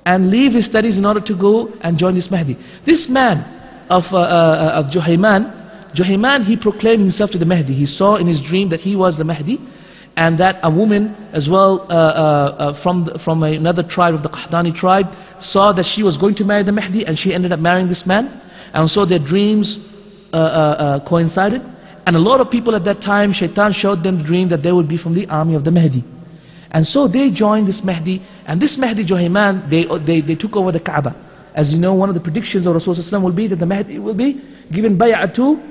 and leave his studies in order to go and join this Mahdi. This man of Juhayman, he proclaimed himself to the Mahdi. He saw in his dream that he was the Mahdi, and that a woman as well from another tribe of the Qahtani tribe saw that she was going to marry the Mahdi, and she ended up marrying this man. And so their dreams coincided. And a lot of people at that time, Shaitan showed them the dream that they would be from the army of the Mahdi. And so they joined this Mahdi, and this Mahdi Juhayman, they took over the Kaaba. As you know, one of the predictions of Rasulullah will be that the Mahdi will be given bay'ah to,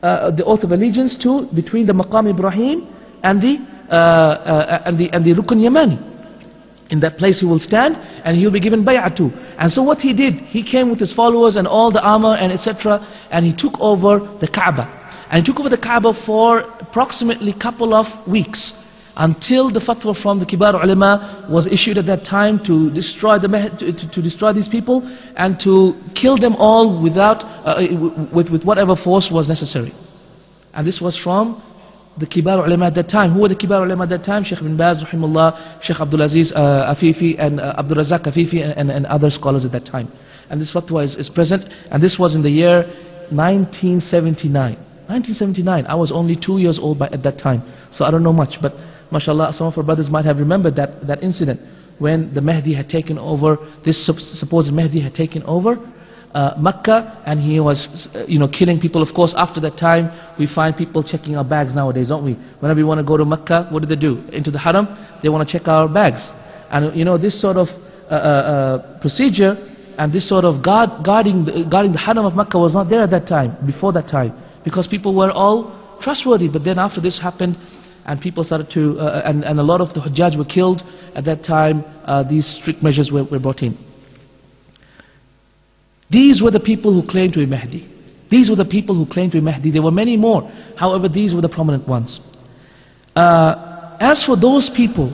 the oath of allegiance to, between the Maqam Ibrahim and the Rukn Yamani. In that place he will stand, and he will be given bay'ah to. And so what he did, he came with his followers and all the armor and etc., and he took over the Kaaba. And he took over the Kaaba for approximately couple of weeks, until the fatwa from the Kibar Ulama was issued at that time to destroy to destroy these people and to kill them all without with whatever force was necessary. And this was from the Kibar Ulama at that time. Who were the Kibar Ulama at that time? Sheikh bin Baz, Rahimullah, Sheikh Abdul Aziz Afifi, and Abdul Razak Afifi, and other scholars at that time. And this fatwa is present, and this was in the year 1979. 1979, I was only 2 years old at that time, so I don't know much, but mashallah, some of our brothers might have remembered that incident when the Mahdi had taken over, this supposed Mahdi had taken over Mecca, and he was killing people. Of course, after that time, we find people checking our bags nowadays, don't we? Whenever we want to go to Mecca, what do they do? Into the Haram, they want to check our bags. And this sort of procedure and this sort of guarding the Haram of Mecca was not there at that time, before that time, because people were all trustworthy. But then after this happened, and people started to, and a lot of the Hujjaj were killed at that time, these strict measures were brought in. These were the people who claimed to be Mahdi. These were the people who claimed to be Mahdi. There were many more. However, these were the prominent ones. As for those people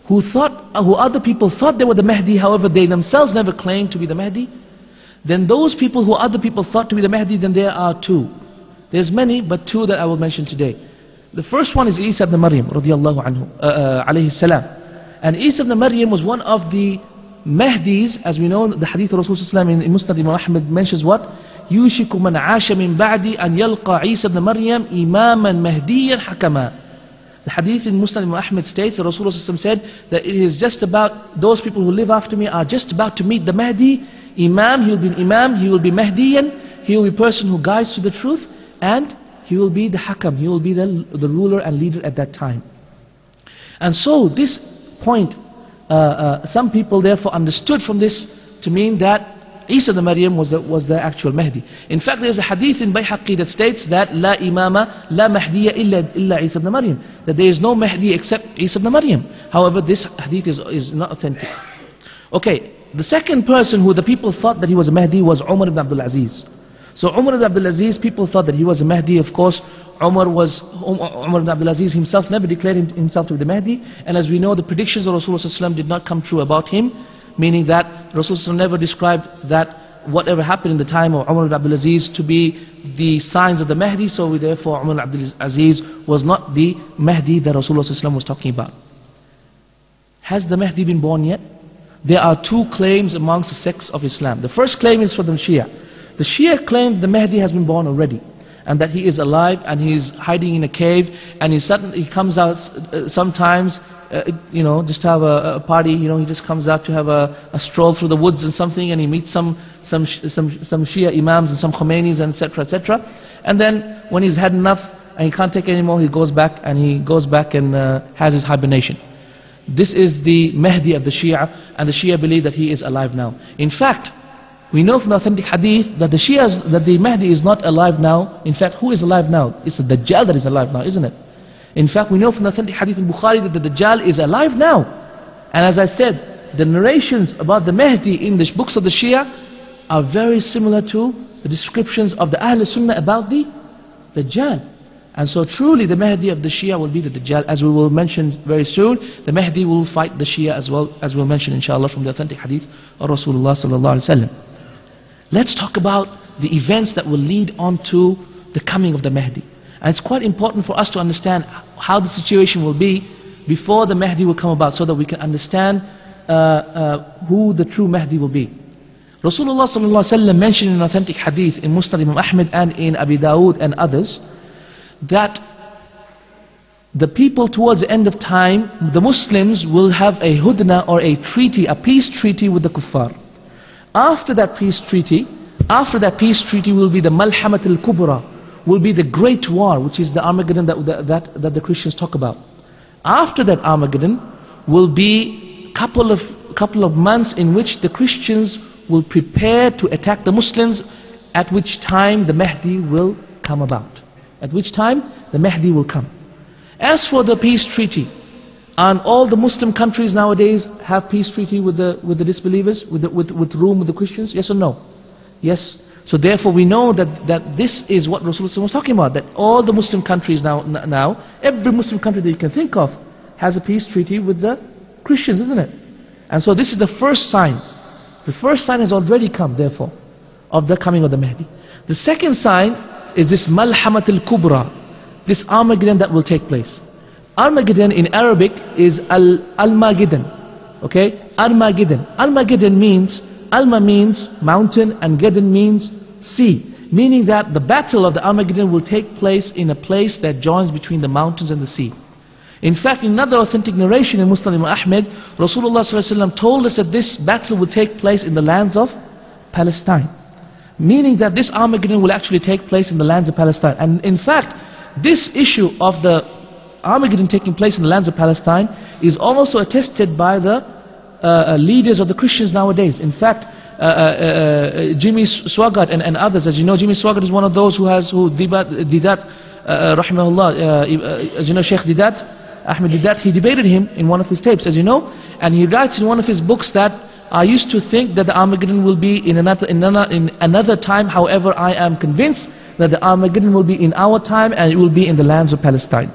who other people thought they were the Mahdi, however they themselves never claimed to be the Mahdi, then those people who other people thought to be the Mahdi, then there are two. There's many, but two that I will mention today. The first one is Isa ibn Maryam, radiyallahu anhu, alayhi salam. And Isa ibn Maryam was one of the Mahdis. As we know, the hadith of Rasulullah in Musnad Imam Ahmad mentions what? يُوشِكُ مَنْ عَاشَ مِنْ بَعْدِ أَنْ يَلْقَى عِيسَى ibn Maryam إِمَامًا مَهْدِيًّا حَكَمًا. The hadith in Musnad Imam Ahmad states that Rasulullah said that it is just about, those people who live after me are just about to meet the Mahdi. Imam, he will be an Imam, he will be Mahdiyan, he will be a person who guides to the truth, and he will be the Hakam, he will be the ruler and leader at that time. And so this point, some people therefore understood from this to mean that Isa ibn Maryam was the actual Mahdi. In fact, there is a hadith in Bayhaqi that states that La imama, la mahdiya illa Isa ibn Maryam, that there is no Mahdi except Isa ibn Maryam. However, this hadith is not authentic. Okay, the second person who the people thought that he was a Mahdi was Umar ibn Abdul Aziz. So Umar ibn Abdul Aziz, people thought that he was a Mahdi. Of course, Umar ibn Abdul Aziz himself never declared himself to be the Mahdi. And as we know, the predictions of Rasulullah did not come true about him, meaning that Rasulullah never described that whatever happened in the time of Umar ibn Abdul Aziz to be the signs of the Mahdi. So therefore Umar ibn Abdul Aziz was not the Mahdi that Rasulullah was talking about. Has the Mahdi been born yet? There are two claims amongst the sects of Islam. The first claim is for the Shia. The Shia claim the Mahdi has been born already, and that he is alive and he is hiding in a cave, and he comes out sometimes, just to have a party. He just comes out to have a stroll through the woods and something, and he meets some Shia Imams and some Khomeinis and etc. And then when he's had enough and he can't take it anymore, he goes back and has his hibernation. This is the Mahdi of the Shia, and the Shia believe that he is alive now. In fact, we know from the authentic hadith that the Mahdi is not alive now. In fact, who is alive now? It's the Dajjal that is alive now, isn't it? In fact, we know from the authentic hadith in Bukhari that the Dajjal is alive now. And as I said, the narrations about the Mahdi in the books of the Shia are very similar to the descriptions of the Ahl Sunnah about the Dajjal. And so truly the Mahdi of the Shia will be the Dajjal, as we will mention very soon. The Mahdi will fight the Shia as well, as we'll mention inshallah from the authentic hadith of Rasulullah sallallahu alaihi wasallam. Let's talk about the events that will lead on to the coming of the Mahdi. And it's quite important for us to understand how the situation will be before the Mahdi will come about, so that we can understand who the true Mahdi will be. Rasulullah ﷺ mentioned in an authentic hadith in Musnad Imam Ahmed and in Abi Dawood and others, that the people towards the end of time, the Muslims will have a hudna or a treaty, a peace treaty with the kuffar. After that peace treaty will be the Malhamat al-Kubra, will be the great war, which is the Armageddon that the Christians talk about. After that Armageddon will be couple of months in which the Christians will prepare to attack the Muslims, at which time the Mahdi will come about. At which time the Mahdi will come. As for the peace treaty, and all the Muslim countries nowadays have peace treaty with the disbelievers, with Rome, with the Christians, yes or no? Yes. So therefore we know that this is what Rasulullah was talking about, that all the Muslim countries now, every Muslim country that you can think of has a peace treaty with the Christians, isn't it? And so this is the first sign. The first sign has already come, therefore, of the coming of the Mahdi. The second sign is this Malhamat al-Kubra, this Armageddon that will take place. Armageddon in Arabic is Al-Magiddan. Okay? Armageddon. Armageddon means, Alma means mountain and Geddon means sea. Meaning that the battle of the Armageddon will take place in a place that joins between the mountains and the sea. In fact, in another authentic narration in Musnad Imam Ahmed, Rasulullah ﷺ told us that this battle will take place in the lands of Palestine. Meaning that this Armageddon will actually take place in the lands of Palestine. And in fact, this issue of the Armageddon taking place in the lands of Palestine is also attested by the leaders of the Christians nowadays. In fact, Jimmy Swaggart and others, as you know, Jimmy Swaggart is one of those who Didat, rahimahullah, as you know, Sheikh Didat, Ahmed Didat, he debated him in one of his tapes, as you know, and he writes in one of his books that I used to think that the Armageddon will be in another time. However, I am convinced that the Armageddon will be in our time and it will be in the lands of Palestine.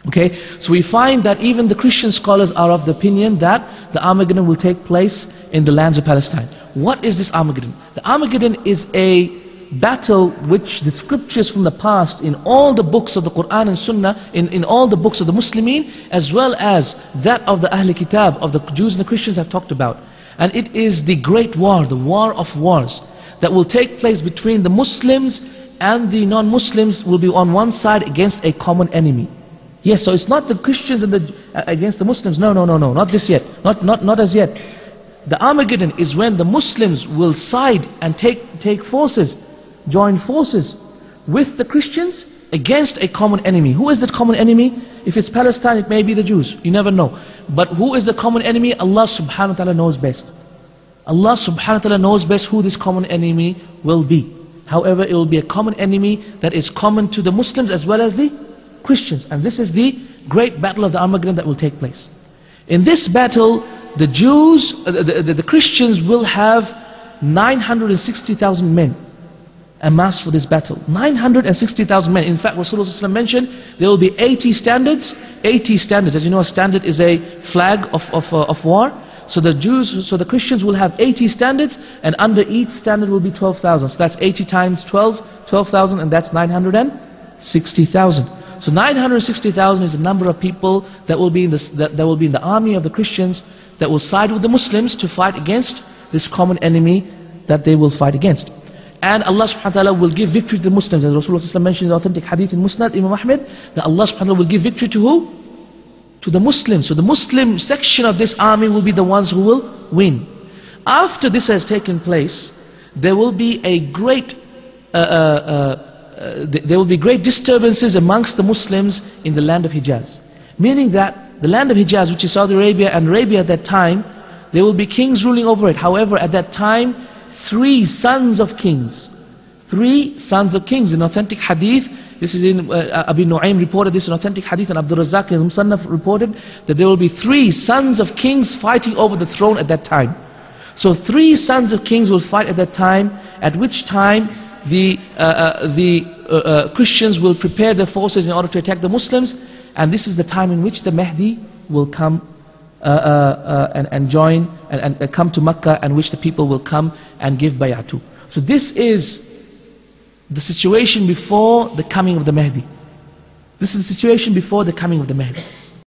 Okay, so we find that even the Christian scholars are of the opinion that the Armageddon will take place in the lands of Palestine. What is this Armageddon? The Armageddon is a battle which the scriptures from the past, in all the books of the Quran and Sunnah, in all the books of the Muslimin, as well as that of the Ahl Kitab, of the Jews and the Christians, have talked about. And it is the great war, the war of wars, that will take place between the Muslims and the non-Muslims, will be on one side against a common enemy. Yes, so it's not the Christians and against the Muslims. No, not this yet. Not as yet. The Armageddon is when the Muslims will side and take forces, join forces with the Christians against a common enemy. Who is that common enemy? If it's Palestine, it may be the Jews. You never know. But who is the common enemy? Allah subhanahu wa ta'ala knows best. Allah subhanahu wa ta'ala knows best who this common enemy will be. However, it will be a common enemy that is common to the Muslims as well as the Christians. And this is the great battle of the Armageddon that will take place. In this battle, the Jews, the Christians will have 960,000 men amassed for this battle. 960,000 men. In fact, Rasulullah mentioned there will be 80 standards. 80 standards. As you know, a standard is a flag of war. So the Christians will have 80 standards, and under each standard will be 12,000. So that's 80 times 12,000, and that's 960,000. So 960,000 is the number of people that will be in the army of the Christians that will side with the Muslims to fight against this common enemy that they will fight against. And Allah subhanahu wa ta'ala will give victory to the Muslims. As Rasulullah mentioned in the authentic hadith in Musnad Imam Ahmed, that Allah subhanahu wa ta'ala will give victory to who? To the Muslims. So the Muslim section of this army will be the ones who will win. After this has taken place, there will be a great disturbances amongst the Muslims in the land of Hijaz. Meaning that the land of Hijaz, which is Saudi Arabia and Arabia at that time, there will be kings ruling over it. However, at that time, 3 sons of kings. 3 sons of kings. In authentic hadith, this is in Abi Nu'aym reported this in authentic hadith, and Abdul Razzaq in Musannaf reported that there will be 3 sons of kings fighting over the throne at that time. So 3 sons of kings will fight at that time, at which time the Christians will prepare their forces in order to attack the Muslims, and this is the time in which the Mahdi will come and join and come to Makkah, and which the people will come and give bay'ah to. So this is the situation before the coming of the Mahdi. This is the situation before the coming of the Mahdi.